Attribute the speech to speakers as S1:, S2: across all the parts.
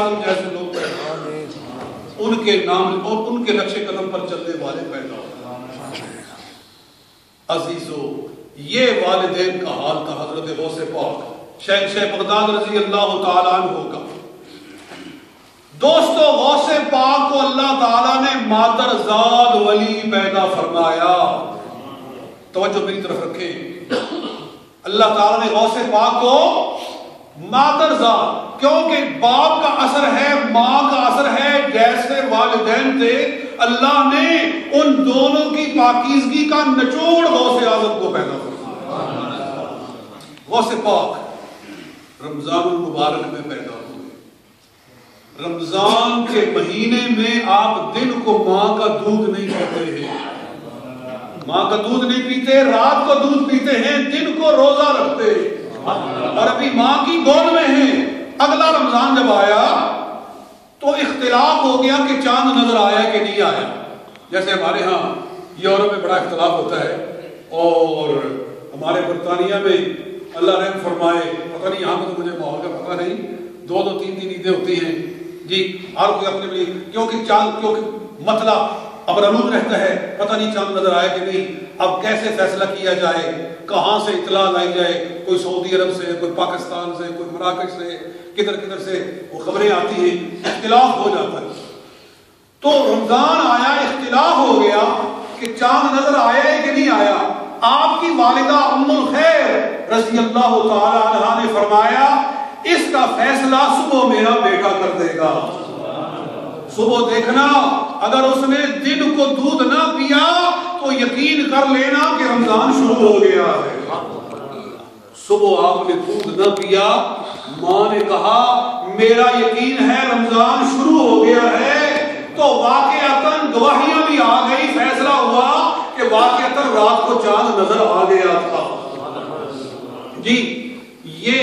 S1: اعظم جیسے لوگ پیدا ہوئے، ان کے نام اور ان کے نقش قدم پر چلنے والے پیدا ہوئے۔ عزیزو، یہ والدین کا حال تھا حضرت غوث پاک شہنشاہ بغداد رضی اللہ تعالیٰ عنہ کا۔ دوستو، غوث پاک کو اللہ تعالیٰ نے مادرزاد ولی پیدا فرمایا۔ توجہ میری طرف رکھیں، اللہ تعالیٰ نے غوث پاک کو مادرزاد، کیونکہ باپ کا اثر ہے، ماں کا اثر ہے، جیسے والدین تھے، اللہ نے ان دونوں کی پاکیزگی کا نچوڑ غوث اعظم کو پیدا فرمایا۔ غوث پاک رمضان المبارک میں پیدا ہوئے۔ رمضان کے مہینے میں آپ دن کو ماں کا دودھ نہیں پیتے ہیں، ماں کا دودھ نہیں پیتے، رات کو دودھ پیتے ہیں، دن کو روزہ رکھتے ہیں، اور ابھی ماں کی گود میں ہیں۔ اگلا رمضان جب آیا تو اختلاف ہو گیا کہ چاند نظر آیا کہ نہیں آیا۔ جیسے ہمارے ہاں یورپ میں بڑا اختلاف ہوتا ہے، اور ہمارے برطانیہ میں اللہ رحم فرمائے، پتہ نہیں یہاں پہ تو مجھے ماحول کا پتہ نہیں، دو تین عیدیں ہوتی ہیں جی، ہر کوئی اپنے لیے، کیونکہ مطلع ابرالود رہتا ہے، پتہ نہیں چاند نظر آیا کہ نہیں۔ اب کیسے فیصلہ کیا جائے، کہاں سے اطلاع لائی جائے، کوئی سعودی عرب سے، کوئی پاکستان سے، کوئی مراکش سے، کدھر سے وہ خبریں آتی ہیں، اختلاف ہو جاتا ہے۔ تو رمضان آیا، اختلاف ہو گیا کہ چاند نظر آیا ہے کہ نہیں آیا۔ آپ کی والدہ ام الخیر رضی اللہ تعالی عنہا نے فرمایا، اس کا فیصلہ صبح میرا بیٹا کر دے گا۔ صبح دیکھنا، اگر اس نے دن کو دودھ نہ پیا تو یقین کر لینا کہ رمضان شروع ہو گیا ہے۔ صبح آپ نے دودھ نہ پیا، ماں نے کہا میرا یقین ہے رمضان شروع ہو گیا ہے، تو واقعتاً گواہیاں بھی آ گئی، فیصلہ ہوا کہ واقعتاً رات کو چاند نظر آ گیا تھا۔ جی، یہ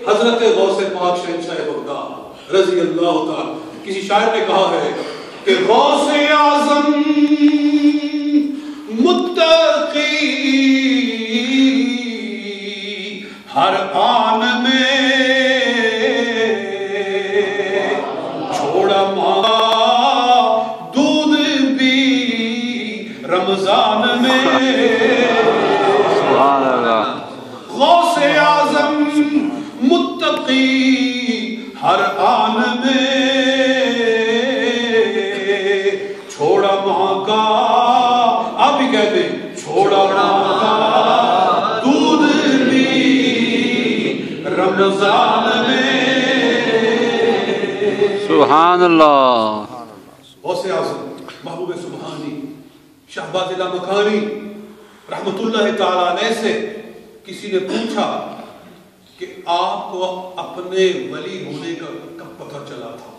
S1: حضرت غوث پاک شہنشاہ بغداد رضی اللہ تعالی، کسی شاعر نے کہا ہے کہ غوث اعظم متقی ہر آن میں چھوڑا ماں دودھ بھی رمضان میں۔
S2: سبحان اللہ۔
S1: غوث اعظم متقی ہر آن میں چھوڑا ماں کا، آپ بھی کہتے ہیں چھوڑا ماں کا دودھ بھی رمضان میں۔
S2: سبحان اللہ۔
S1: غوث اعظم محبوب سبحانی شہباز مکانی رحمت اللہ تعالیٰ علیہ سے کسی نے پوچھا کہ آپ کو اپنے ولی ہونے کا کب پتہ چلا تھا؟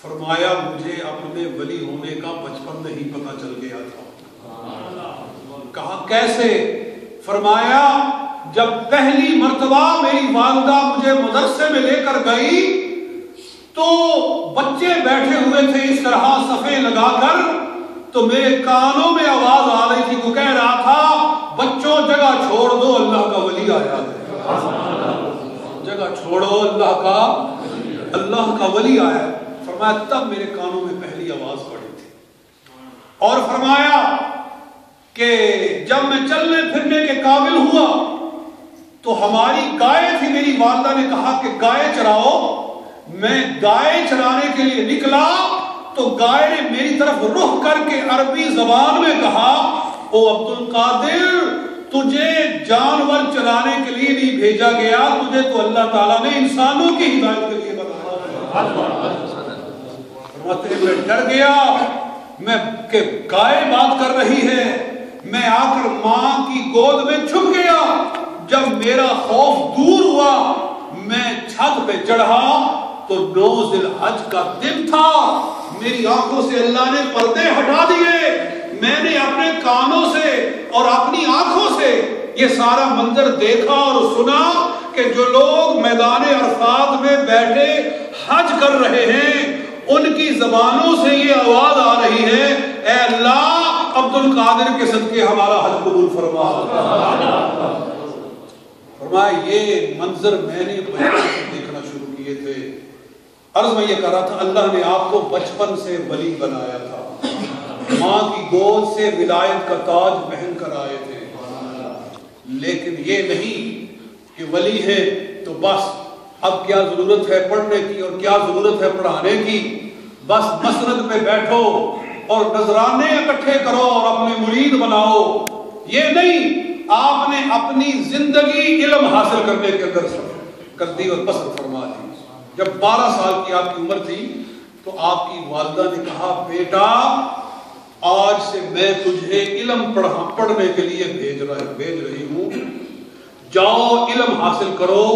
S1: فرمایا مجھے اپنے ولی ہونے کا بچپن میں ہی پتہ چل گیا تھا۔ کہا کیسے؟ فرمایا جب پہلی مرتبہ میری والدہ مجھے مدرسے میں لے کر گئی تو بچے بیٹھے ہوئے تھے اس طرح صفے لگا کر، تو میرے کانوں میں آواز آ رہی تھی، وہ کہہ رہا تھا بچوں جگہ چھوڑ دو، اللہ کا ولی آیا ہے۔ جگہ چھوڑو، اللہ کا ولی آیا۔ فرمایا تب میرے کانوں میں پہلی آواز پڑی تھی۔ اور فرمایا کہ جب میں چلنے پھرنے کے قابل ہوا تو ہماری گائے تھی، میری والدہ نے کہا کہ گائے چراؤ۔ میں گائے چرانے کے لیے نکلا تو گائے نے میری طرف رخ کر کے عربی زبان میں کہا، او عبد القادر، تجھے جانور چلانے کے لیے نہیں بھیجا گیا، تجھے تو اللہ تعالیٰ نے انسانوں کی ہدایت کے لیے بتایا۔ میں ڈر گیا، میں کہ گائے بات کر رہی ہے، میں آ کر ماں کی گود میں چھپ گیا۔ جب میرا خوف دور ہوا، میں چھت پہ چڑھا تو 9 ذی الحج کا دن تھا۔ میری آنکھوں سے اللہ نے پردے ہٹا دیے، میں نے اپنے کانوں سے اور اپنی آنکھوں سے یہ سارا منظر دیکھا اور سنا کہ جو لوگ میدان عرفات میں بیٹھے حج کر رہے ہیں ان کی زبانوں سے یہ آواز آ رہی ہے، اے اللہ عبد القادر کے صدقے ہمارا حج قبول فرما۔ فرمایا یہ منظر میں نے بچپن سے دیکھنا شروع کیے تھے، عرض میں یہ کر رہا تھا، اللہ نے آپ کو بچپن سے ولی بنایا تھا، ماں کی گود سے ولایت کا تاج پہن کر آئے تھے، لیکن یہ نہیں کہ ولی ہے تو بس اب کیا ضرورت ہے پڑھنے کی اور کیا ضرورت ہے پڑھانے کی، بس مسند پہ بیٹھو اور نذرانے اکٹھے کرو اور اپنے مرید بناؤ. یہ نہیں، آپ نے اپنی زندگی علم حاصل کرنے کے اندر کر دی اور بسر فرما دی. جب 12 سال کی آپ کی عمر تھی تو آپ کی والدہ نے کہا، بیٹا آج سے میں تجھے علم پڑھنے کے لیے بھیج رہی ہوں، جاؤ علم حاصل کرو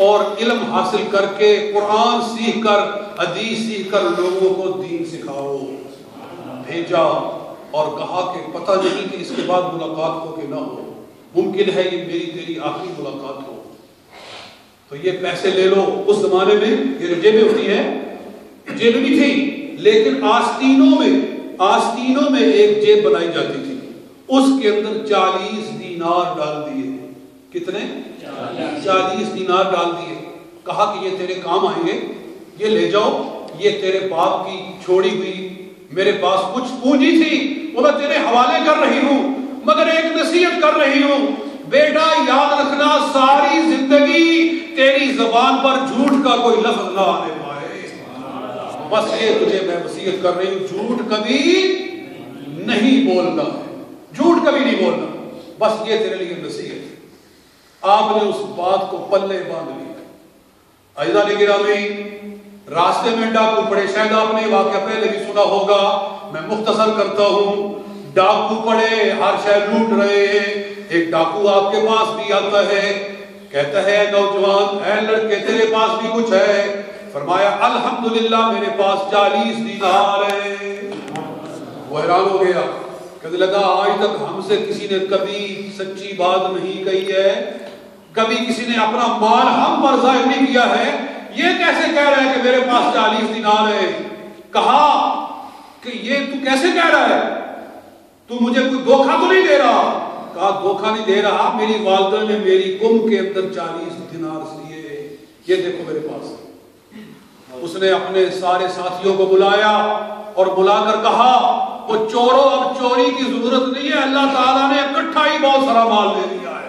S1: اور علم حاصل کر کے قرآن سیکھ کر حدیث سیکھ کر لوگوں کو دین سکھاؤ. بھیجا اور کہا کہ پتہ نہیں کہ اس کے بعد ملاقات ہو کہ نہ ہو، ممکن ہے یہ میری تیری آخری ملاقات ہو، تو یہ پیسے لے لو. اس زمانے میں یہ جیبیں ہوتی ہیں، جیب بھی تھی لیکن آستینوں میں ایک جیب بنائی جاتی تھی، اس کے اندر 40 دینار ڈال دیے. کتنے؟ 40 دینار ڈال دیے. کہا کہ یہ تیرے کام آئیں گے، یہ لے جاؤ، یہ تیرے باپ کی چھوڑی ہوئی، میرے پاس کچھ پونجی تھی وہ میں تیرے حوالے کر رہی ہوں، مگر ایک نصیحت کر رہی ہوں، بیٹا یاد رکھنا ساری زندگی تیری زبان پر جھوٹ کا کوئی لفظ نہ آنے پائے. بس یہ تجھے میں وصیت کر رہی ہوں، جھوٹ کبھی نہیں بولنا ہے، جھوٹ کبھی نہیں بولنا، بس یہ تیرے لیے نصیحت. آپ نے اس بات کو پلے باندھ لیا. عزیزان گرامی، راستے میں ڈاکو پڑے، شاید آپ نے یہ واقعہ پہلے بھی سنا ہوگا، میں مختصر کرتا ہوں. ڈاکو پڑے، ہر شے لوٹ رہے ہیں. ایک ڈاکو آپ کے پاس بھی آتا ہے، کہتا ہے نوجوان، اے لڑکے تیرے پاس بھی کچھ ہے؟ فرمایا الحمدللہ میرے پاس 40 دینار ہے. وہ حیران ہو گیا، کہنے لگا آج تک ہم سے کسی نے کبھی سچی بات نہیں کہی ہے، کبھی کسی نے اپنا مال ہم پر ظاہر نہیں کیا ہے، یہ کیسے کہہ رہا ہے کہ میرے پاس 40 دینار ہے؟ کہا کہ یہ تو کیسے کہہ رہا ہے، تو مجھے کوئی دھوکہ تو نہیں دے رہا؟ کہا دھوکہ نہیں دے رہا، میری والدہ نے میری کم کے اندر 40 دینار دیے، یہ دیکھو میرے پاس. اس نے اپنے سارے ساتھیوں کو بلایا اور بلا کر کہا، وہ چوروں اب چوری کی ضرورت نہیں ہے، اللہ تعالیٰ نے اکٹھا ہی بہت سارا مال دے دیا ہے،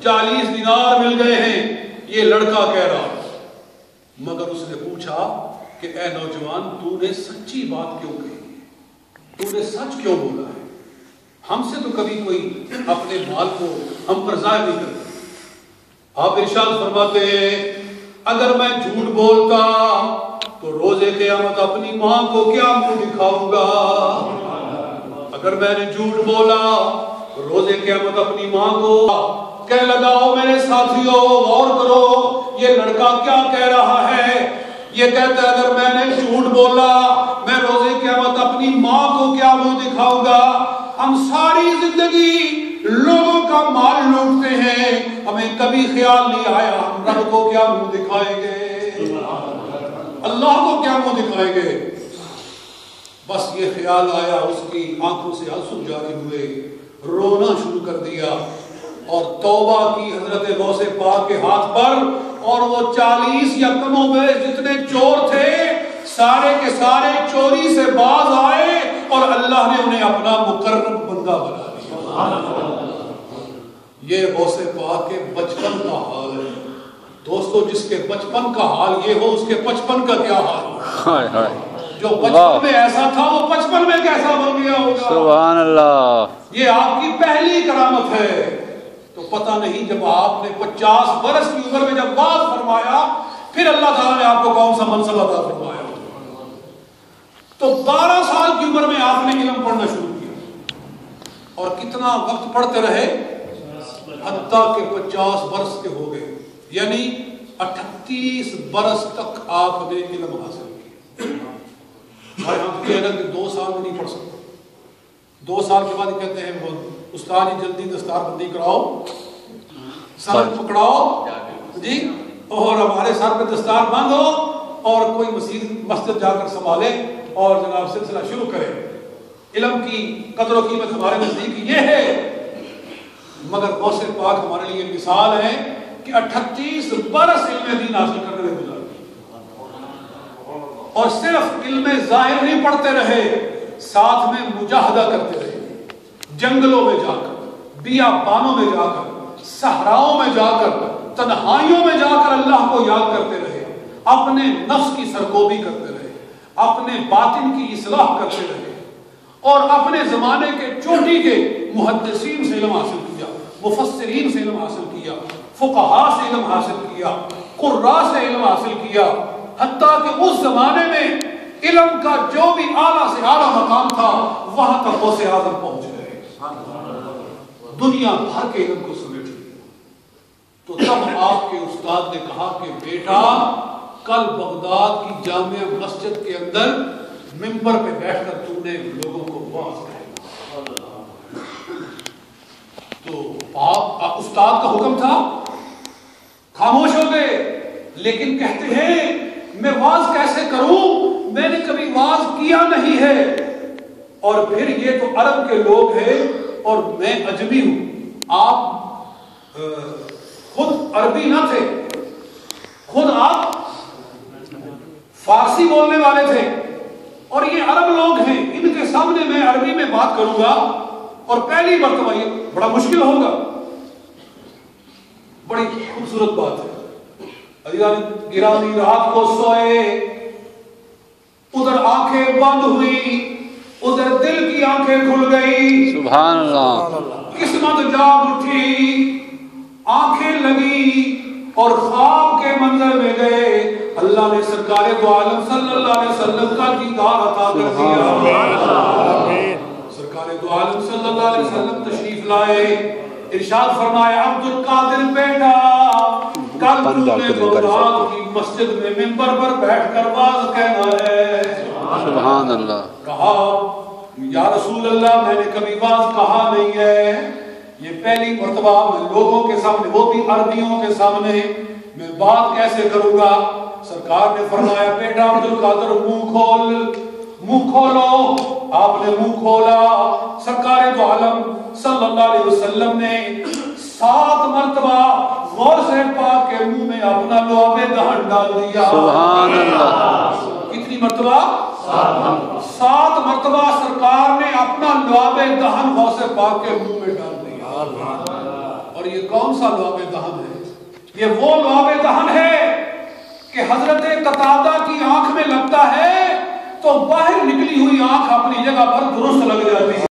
S1: 40 دینار مل گئے ہیں. یہ لڑکا کہہ رہا، مگر اس نے پوچھا کہ اے نوجوان تو نے سچی بات کیوں کہی، تو نے سچ کیوں بولا ہے؟ ہم سے تو کبھی کوئی اپنے مال کو ہم پر ظاہر نہیں کرتا. آپ ارشاد فرماتے ہیں اگر میں جھوٹ بولتا تو روز قیامت اپنی ماں کو کیا منہ دکھاؤں گا؟ اگر میں نے جھوٹ بولا تو روز قیامت اپنی ماں کو کہنے لگا، میرے ساتھیوں غور کرو یہ لڑکا کیا کہہ رہا ہے. یہ کہتا ہے اگر میں نے جھوٹ بولا میں روز قیامت اپنی ماں کو کیا منہ دکھاؤں گا. ہم ساری زندگی لوگوں کا مال لوٹتے ہیں، ہمیں کبھی خیال نہیں آیا ہم رب کو کیا منہ دکھائیں گے، اللہ کو کیا منہ دکھائیں گے. بس یہ خیال آیا، اس کی آنکھوں سے آنسو جاری ہوئے، رونا شروع کر دیا اور توبہ کی حضرت غوث پاک کے ہاتھ پر. اور وہ 40 یا کم و بیش جتنے چور تھے سارے کے سارے چوری سے باز آئے اور اللہ نے انہیں اپنا مقرب بندہ بنا دیا. یہ غوث پاک کے بچپن کا حال ہے دوستو. جس کے بچپن کا حال یہ ہو اس کے بچپن کا کیا حال ہے؟ جو بچپن میں ایسا تھا وہ بچپن میں کیسا بن گیا ہوگا؟
S2: سبحان اللہ.
S1: یہ آپ کی پہلی کرامت ہے. تو پتہ نہیں جب آپ نے 50 برس کی عمر میں جب واعظ فرمایا پھر اللہ تعالیٰ نے آپ کو کون سا منصب عطا فرمایا. تو 12 سال کی عمر میں آپ نے علم پڑھنا شروع کیا اور کتنا وقت پڑھتے رہے حتیٰ کہ 50 برس کے ہو گئے، یعنی 38 برس تک آپ نے علم حاصل کیا. ہمارے ہم کہتے ہیں کہ 2 سال میں نہیں پڑھ سکتے، 2 سال کے بعد کہتے ہیں استاد جی جلدی دستار بندی کراؤ، سر پکڑاؤ جی، اور ہمارے سر پہ دستار بند ہو اور کوئی مسجد جا کر سنبھالے اور جناب سلسلہ شروع کرے. علم کی قدر و قیمت ہمارے نزدیک یہ ہے. مگر غوث پاک ہمارے لیے مثال ہے کہ 38 برس علم دین حاصل کرنے میں گزار. اور صرف علم ظاہر نہیں پڑھتے رہے، ساتھ میں مجاہدہ کرتے رہے، جنگلوں میں جا کر، بیابانوں میں جا کر، صحراؤں میں جا کر، تنہائیوں میں جا کر اللہ کو یاد کرتے رہے، اپنے نفس کی سرکوبی کرتے رہے، اپنے باطن کی اصلاح کرتے رہے، اور اپنے زمانے کے چوٹی کے محدثین سے علم حاصل کیا، مفسرین سے علم حاصل کیا، فقہاء سے علم حاصل کیا، قراء سے علم حاصل کیا، حتیٰ کہ اس زمانے میں علم کا جو بھی اعلیٰ سے اعلیٰ مقام تھا وہاں تک غوث اعظم پہنچ گئے، دنیا بھر کے علم کو سمیٹ لیا۔ تو تب آپ کے استاد نے کہا کہ بیٹا کل بغداد کی جامع مسجد کے اندر ممبر پہ بیٹھ کر تم نے لوگوں کو واعظ کہنا۔ تو استاد کا حکم تھا، خاموش ہو گئے، لیکن کہتے ہیں میں واعظ کیسے کروں، میں نے کبھی واعظ کیا نہیں ہے، اور پھر یہ تو عرب کے لوگ ہیں اور میں اجمی ہوں، آپ خود عربی نہ تھے، خود آپ فارسی بولنے والے تھے، اور یہ عرب لوگ ہیں، ان کے سامنے میں عربی میں بات کروں گا اور پہلی مرتبہ یہ بڑا مشکل ہوگا۔ بڑی خوبصورت بات ہے، عزیزان گرامی، رات کو سوئے، ادھر آنکھیں بند ہوئی، ادھر دل کی آنکھیں کھل گئی،
S2: سبحان اللہ،
S1: قسمت جاگ اٹھی، آنکھیں لگی اور خواب کے منظر میں گئے، اللہ نے سرکار دو عالم صلی اللہ علیہ وسلم کا دیدار عطا کر دیا۔ سرکار دو عالم صلی اللہ علیہ وسلم تشریف لائے، ارشاد فرمایا عبد القادر بیٹا کل تم نے بغداد کی مسجد میں ممبر پر بیٹھ کر واعظ کہنا ہے۔
S2: سبحان اللہ۔
S1: کہا یا رسول اللہ میں نے کبھی واعظ کہا نہیں ہے، یہ پہلی مرتبہ میں لوگوں کے سامنے، وہ بھی عربیوں کے سامنے، میں بات کیسے کروں گا؟ سرکار نے فرمایا بیٹا عبد القادر منہ کھولو۔ آپ نے منہ کھولا، سرکار دو عالم صلی اللہ علیہ وسلم نے 7 مرتبہ غوث پاک کے منہ میں اپنا لعاب دہن ڈال دیا۔
S2: سبحان اللہ۔
S1: کتنی مرتبہ؟ 7 مرتبہ سرکار نے اپنا لعاب دہن غوث پاک کے منہ میں ڈال دیا۔ اور یہ کون سا لعاب دہن ہے؟ یہ وہ لعاب دہن ہے کہ حضرت قتادہ کی آنکھ میں لگتا ہے تو باہر نکلی ہوئی آنکھ اپنی جگہ پر درست لگ جاتی ہے۔